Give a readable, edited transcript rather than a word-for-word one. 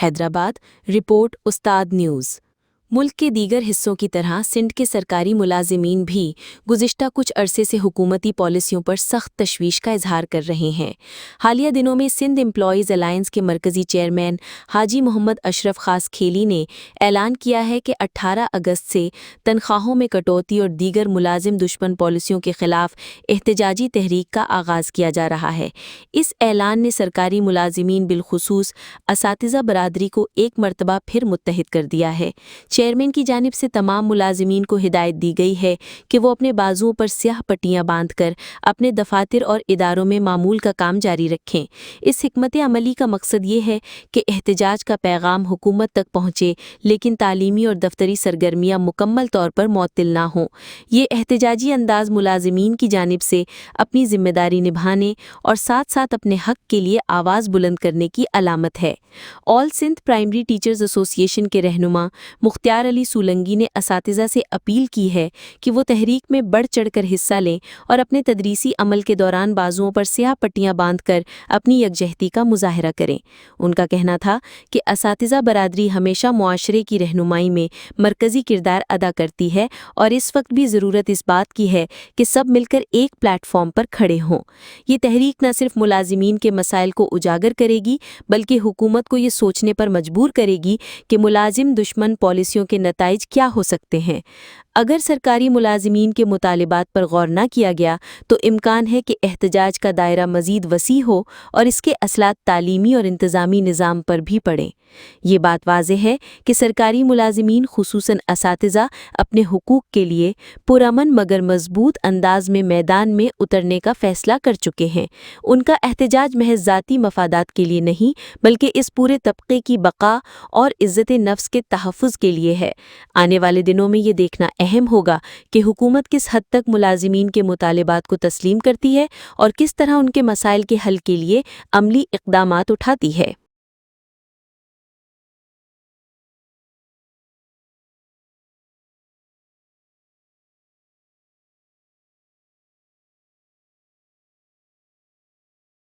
Hyderabad report استاد news. ملک کے دیگر حصوں کی طرح سندھ کے سرکاری ملازمین بھی گزشتہ کچھ عرصے سے حکومتی پالیسیوں پر سخت تشویش کا اظہار کر رہے ہیں۔ حالیہ دنوں میں سندھ امپلائیز الائنس کے مرکزی چیئرمین حاجی محمد اشرف خاص کھیلی نے اعلان کیا ہے کہ 18 اگست سے تنخواہوں میں کٹوتی اور دیگر ملازم دشمن پالیسیوں کے خلاف احتجاجی تحریک کا آغاز کیا جا رہا ہے۔ اس اعلان نے سرکاری ملازمین بالخصوص اساتذہ برادری کو ایک مرتبہ پھر متحد کر دیا ہے۔ چیئرمین کی جانب سے تمام ملازمین کو ہدایت دی گئی ہے کہ وہ اپنے بازوؤں پر سیاہ پٹیاں باندھ کر اپنے دفاتر اور اداروں میں معمول کا کام جاری رکھیں۔ اس حکمت عملی کا مقصد یہ ہے کہ احتجاج کا پیغام حکومت تک پہنچے لیکن تعلیمی اور دفتری سرگرمیاں مکمل طور پر معطل نہ ہوں۔ یہ احتجاجی انداز ملازمین کی جانب سے اپنی ذمہ داری نبھانے اور ساتھ ساتھ اپنے حق کے لیے آواز بلند کرنے کی علامت ہے۔ آل سندھ پرائمری ٹیچرز ایسوسی ایشن کے رہنما مختار علی سولنگی نے اساتذہ سے اپیل کی ہے کہ وہ تحریک میں بڑھ چڑھ کر حصہ لیں اور اپنے تدریسی عمل کے دوران بازوؤں پر سیاہ پٹیاں باندھ کر اپنی یکجہتی کا مظاہرہ کریں۔ ان کا کہنا تھا کہ اساتذہ برادری ہمیشہ معاشرے کی رہنمائی میں مرکزی کردار ادا کرتی ہے اور اس وقت بھی ضرورت اس بات کی ہے کہ سب مل کر ایک پلیٹ فارم پر کھڑے ہوں۔ یہ تحریک نہ صرف ملازمین کے مسائل کو اجاگر کرے گی بلکہ حکومت کو یہ سوچنے پر مجبور کرے گی کہ ملازم دشمن پالیسیوں کے نتائج کیا ہو سکتے ہیں۔ اگر سرکاری ملازمین کے مطالبات پر غور نہ کیا گیا تو امکان ہے کہ احتجاج کا دائرہ مزید وسیع ہو اور اس کے اثرات تعلیمی اور انتظامی نظام پر بھی پڑیں۔ یہ بات واضح ہے کہ سرکاری ملازمین خصوصاً اساتذہ اپنے حقوق کے لیے پرامن مگر مضبوط انداز میں میدان میں اترنے کا فیصلہ کر چکے ہیں۔ ان کا احتجاج محض ذاتی مفادات کے لیے نہیں بلکہ اس پورے طبقے کی بقا اور عزت نفس کے تحفظ کے لیے ہے۔ آنے والے دنوں میں یہ دیکھنا اہم ہوگا کہ حکومت کس حد تک ملازمین کے مطالبات کو تسلیم کرتی ہے اور کس طرح ان کے مسائل کے حل کے لیے عملی اقدامات اٹھاتی ہے۔